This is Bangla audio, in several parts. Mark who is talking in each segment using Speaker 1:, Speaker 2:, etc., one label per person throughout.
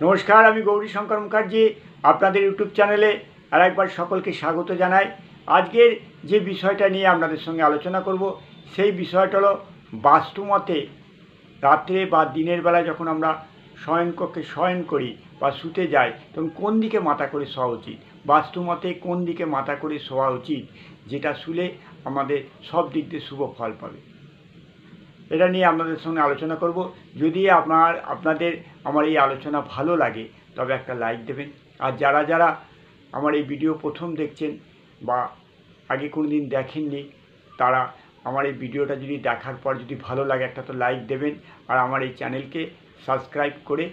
Speaker 1: নমস্কার, আমি গৌরী শঙ্কর মুখার্জি আপনাদের ইউটিউব চ্যানেলে আর একবার সকলকে স্বাগত জানাই। আজকের যে বিষয়টা নিয়ে আপনাদের সঙ্গে আলোচনা করব সেই বিষয়টা হলো বাস্তুমতে রাত্রে বা দিনের বেলা যখন আমরা শয়নকক্ষে শয়ন করি বা শুতে যাই তখন কোন দিকে মাথা করে শোয়া উচিত, বাস্তুমতে কোন দিকে মাথা করে শোয়া উচিত, যেটা শুলে আমাদের সব দিক দিয়ে শুভ ফল পাবে। এটা নিয়ে আপনাদের সঙ্গে আলোচনা করব। যদি আপনাদের আমার এই আলোচনা ভালো লাগে তবে একটা লাইক দেবেন। আর যারা যারা আমার এই ভিডিও প্রথম দেখছেন বা আগে কোনো দিন দেখেননি, তারা আমার এই ভিডিওটা যদি দেখার পর যদি ভালো লাগে একটা তো লাইক দেবেন। আর আমার এই চ্যানেলকে সাবস্ক্রাইব করে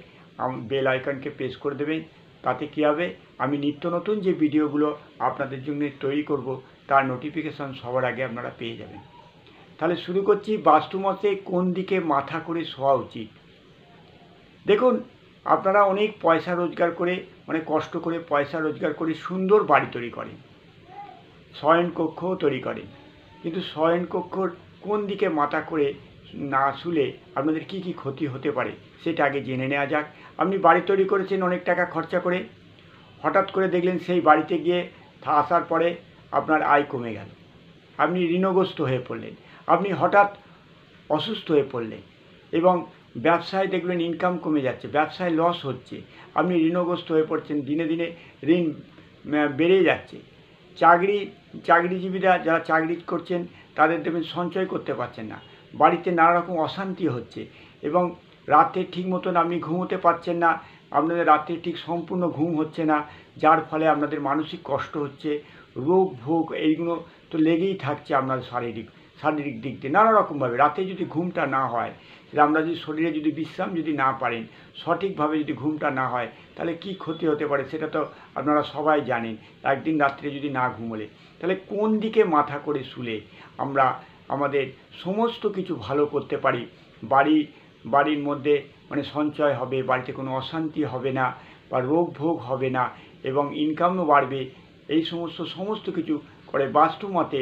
Speaker 1: বেল আইকনকে প্রেস করে দেবেন। তাতে কী হবে, আমি নিত্য নতুন যে ভিডিওগুলো আপনাদের জন্য তৈরি করব তার নোটিফিকেশান সবার আগে আপনারা পেয়ে যাবেন। তাহলে শুরু করছি, বাস্তুমতে কোন দিকে মাথা করে শোয়া উচিত। দেখুন, আপনারা অনেক পয়সা রোজগার করে, অনেক কষ্ট করে পয়সা রোজগার করে সুন্দর বাড়ি তৈরি করেন, শয়নকক্ষও তৈরি করেন, কিন্তু শয়নকক্ষর কোন দিকে মাথা করে না শুলে আপনাদের কি কি ক্ষতি হতে পারে সেটা আগে জেনে নেওয়া যাক। আপনি বাড়ি তৈরি করেছেন অনেক টাকা খরচা করে, হঠাৎ করে দেখলেন সেই বাড়িতে গিয়ে আসার পরে আপনার আয় কমে গেল, আপনি ঋণগ্রস্ত হয়ে পড়লেন, আপনি হঠাৎ অসুস্থ হয়ে পড়লেন এবং ব্যবসায় দেখবেন ইনকাম কমে যাচ্ছে, ব্যবসায় লস হচ্ছে, আপনি ঋণগ্রস্ত হয়ে পড়ছেন, দিনে দিনে ঋণ বেড়ে যাচ্ছে। চাকরিজীবীরা যারা চাকরি করছেন তাদের দেখবেন সঞ্চয় করতে পারছেন না, বাড়িতে নানা রকম অশান্তি হচ্ছে এবং রাতে ঠিক মতন আপনি ঘুমোতে পারছেন না, আপনাদের রাতে ঠিক সম্পূর্ণ ঘুম হচ্ছে না, যার ফলে আপনাদের মানসিক কষ্ট হচ্ছে, রোগ ভোগ এইগুলো তো লেগেই থাকছে আপনার শারীরিক দিক দিয়ে নানা রকমভাবে। রাতে যদি ঘুমটা না হয়, আমরা যদি শরীরে যদি বিশ্রাম যদি না পারেন, সঠিকভাবে যদি ঘুমটা না হয়, তাহলে কি ক্ষতি হতে পারে সেটা তো আপনারা সবাই জানেন। একদিন রাত্রে যদি না ঘুমোলে, তাহলে কোন দিকে মাথা করে শুলে আমরা আমাদের সমস্ত কিছু ভালো করতে পারি। বাড়ির মধ্যে মানে সঞ্চয় হবে, বাড়িতে কোনো অশান্তি হবে না বা রোগ ভোগ হবে না এবং ইনকামও বাড়বে। এই সমস্ত কিছু করে বাস্তুমতে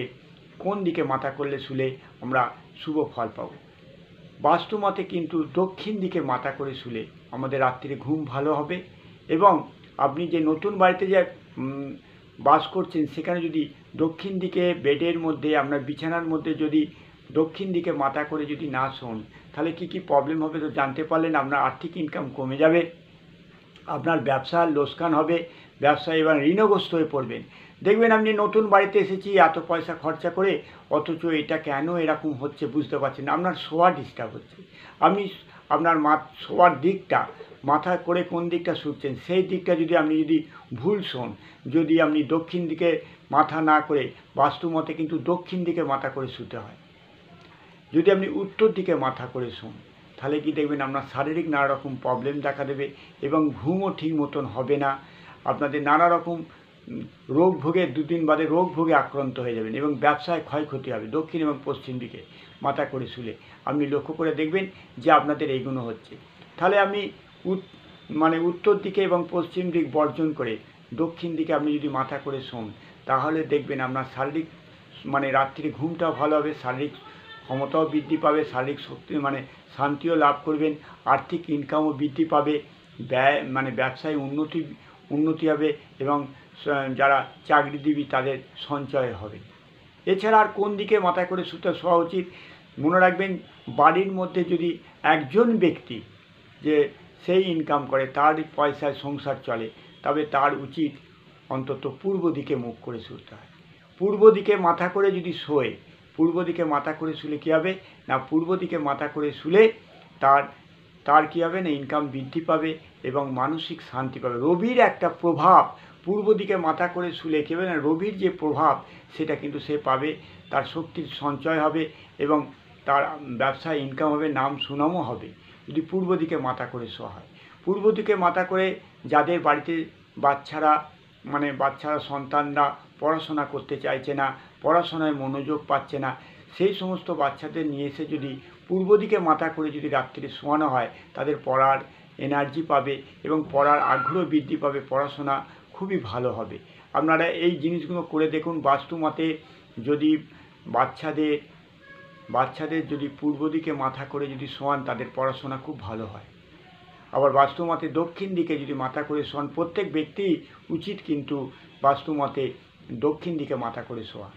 Speaker 1: কোন দিকে মাথা করলে শুলে আমরা শুভ ফল পাব। বাস্তুমতে কিন্তু দক্ষিণ দিকে মাথা করে শুলে আমাদের রাত্রিরে ঘুম ভালো হবে এবং আপনি যে নতুন বাড়িতে যে বাস করছেন সেখানে যদি দক্ষিণ দিকে বেডের মধ্যে আপনার বিছানার মধ্যে যদি দক্ষিণ দিকে মাথা করে যদি না শোন, তাহলে কি কি প্রবলেম হবে তো জানতে পারলেন। আপনার আর্থিক ইনকাম কমে যাবে, আপনার ব্যবসার লোকসান হবে, ব্যবসায় এবার ঋণগ্রস্ত হয়ে পড়বেন। দেখবেন আপনি নতুন বাড়িতে এসেছি এত পয়সা খরচা করে, অথচ এটা কেন এরকম হচ্ছে বুঝতে পারছেন না, আপনার শোয়া ডিস্টার্ব হচ্ছে। আপনি আপনার শোয়ার দিকটা মাথা করে কোন দিকটা শুচ্ছেন সেই দিকটা যদি আপনি ভুল শোন, যদি আপনি দক্ষিণ দিকে মাথা না করে, বাস্তুমতে কিন্তু দক্ষিণ দিকে মাথা করে শুতে হয়, যদি আপনি উত্তর দিকে মাথা করে শোন, তাহলে কি দেখবেন আপনার শারীরিক নানা রকম প্রবলেম দেখা দেবে এবং ঘুমও ঠিক মতন হবে না, আপনাদের নানা রকম রোগ ভোগে দুদিন বাদে রোগ ভোগে আক্রান্ত হয়ে যাবেন এবং ব্যবসায় ক্ষয়ক্ষতি হবে। দক্ষিণ এবং পশ্চিম দিকে মাথা করে শুলে আপনি লক্ষ্য করে দেখবেন যে আপনাদের এইগুলো হচ্ছে। তাহলে আপনি উত্তর দিকে এবং পশ্চিম দিক বর্জন করে দক্ষিণ দিকে আপনি যদি মাথা করে শোন, তাহলে দেখবেন আপনার শারীরিক রাত্রি ঘুমটাও ভালো হবে, শারীরিক ক্ষমতাও বৃদ্ধি পাবে, শারীরিক শক্তি শান্তিও লাভ করবেন, আর্থিক ইনকামও বৃদ্ধি পাবে, ব্যবসায় উন্নতি হবে এবং যারা চাকরিজীবী তাদের সঞ্চয় হবে। এছাড়া আর কোন দিকে মাথা করে শোয়া উচিত, মনে রাখবেন বাড়ির মধ্যে যদি একজন ব্যক্তি যে সেই ইনকাম করে, তার পয়সায় সংসার চলে, তবে তার উচিত অন্তত পূর্ব দিকে মুখ করে শুতে হয়। পূর্ব দিকে মাথা করে যদি শোয়, পূর্ব দিকে মাথা করে শুলে কী হবে না, পূর্ব দিকে মাথা করে শুলে তার কী হবে না, ইনকাম বৃদ্ধি পাবে এবং মানসিক শান্তি পাবে। রবির একটা প্রভাব পূর্ব দিকে মাথা করে শুলে কী হবে না, রবির যে প্রভাব সেটা কিন্তু সে পাবে, তার শক্তির সঞ্চয় হবে এবং তার ব্যবসায় ইনকাম হবে, নাম সুনামও হবে যদি পূর্ব দিকে মাথা করে শোয়া হয়। পূর্ব দিকে মাথা করে যাদের বাড়িতে বাচ্চারা সন্তানরা পড়াশোনা করতে চাইছে না, পড়াশোনায় মনোযোগ পাচ্ছে না, সেই সমস্ত বাচ্চাদের নিয়ে এসে যদি পূর্ব দিকে মাথা করে যদি রাত্রিরে শোয়ানো হয়, তাদের পড়ার এনার্জি পাবে এবং পড়ার আগ্রহ বৃদ্ধি পাবে, পড়াশোনা খুবই ভালো হবে। আপনারা এই জিনিসগুলো করে দেখুন। বাস্তুমতে যদি বাচ্চাদের যদি পূর্ব দিকে মাথা করে যদি শোয়ান, তাদের পড়াশোনা খুব ভালো হয়। আবার বাস্তুমতে দক্ষিণ দিকে যদি মাথা করে শোন, প্রত্যেক ব্যক্তি উচিত কিন্তু বাস্তুমতে দক্ষিণ দিকে মাথা করে শোয়া।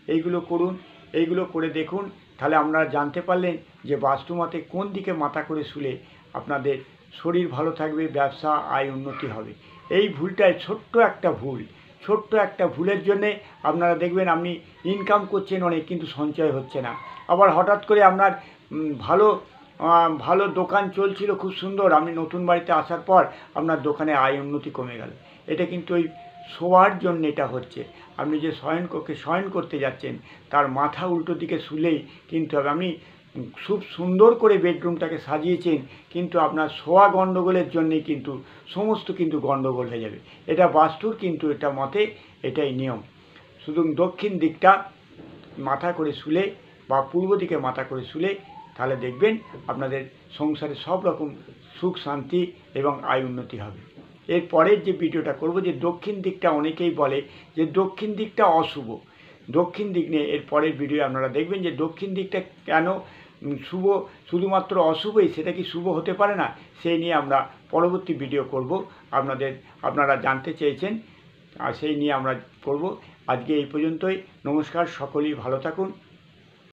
Speaker 1: এইগুলো করুন, এইগুলো করে দেখুন, তাহলে আপনারা জানতে পারলেন যে বাস্তুমতে কোন দিকে মাথা করে শুলে আপনাদের শরীর ভালো থাকবে, ব্যবসা আয় উন্নতি হবে। এই ভুলটাই ছোট্ট একটা ভুলের জন্যে আপনারা দেখবেন আপনি ইনকাম করছেন অনেক, কিন্তু সঞ্চয় হচ্ছে না। আবার হঠাৎ করে আপনার ভালো দোকান চলছিল খুব সুন্দর, আপনি নতুন বাড়িতে আসার পর আপনার দোকানে আয় উন্নতি কমে গেল। এটা কিন্তু ওই শোয়ার জন্য এটা হচ্ছে। আপনি যে শয়নকক্ষে শয়ন করতে যাচ্ছেন তার মাথা উল্টো দিকে শুলেই কিন্তু হবে। আপনি খুব সুন্দর করে বেডরুমটাকে সাজিয়েছেন, কিন্তু আপনার শোয়া গণ্ডগোলের জন্যেই কিন্তু সমস্ত কিন্তু গণ্ডগোল হয়ে যাবে। এটা বাস্তুর কিন্তু এটা মতে এটাই নিয়ম। শুধু দক্ষিণ দিকটা মাথা করে শুলে বা পূর্ব দিকে মাথা করে শুলে, তাহলে দেখবেন আপনাদের সংসারে সব রকম সুখ শান্তি এবং আয় উন্নতি হবে। এর পরের যে ভিডিওটা করব, যে দক্ষিণ দিকটা অনেকেই বলে যে দক্ষিণ দিকটা অশুভ, দক্ষিণ দিক নিয়ে এর পরের ভিডিও আপনারা দেখবেন যে দক্ষিণ দিকটা কেন শুভ, শুধুমাত্র অশুভই, সেটা কি শুভ হতে পারে না, সেই নিয়ে আমরা পরবর্তী ভিডিও করব। আপনারা জানতে চেয়েছেন, আর সেই নিয়ে আমরা করব। আজকে এই পর্যন্তই। নমস্কার, সকলেই ভালো থাকুন।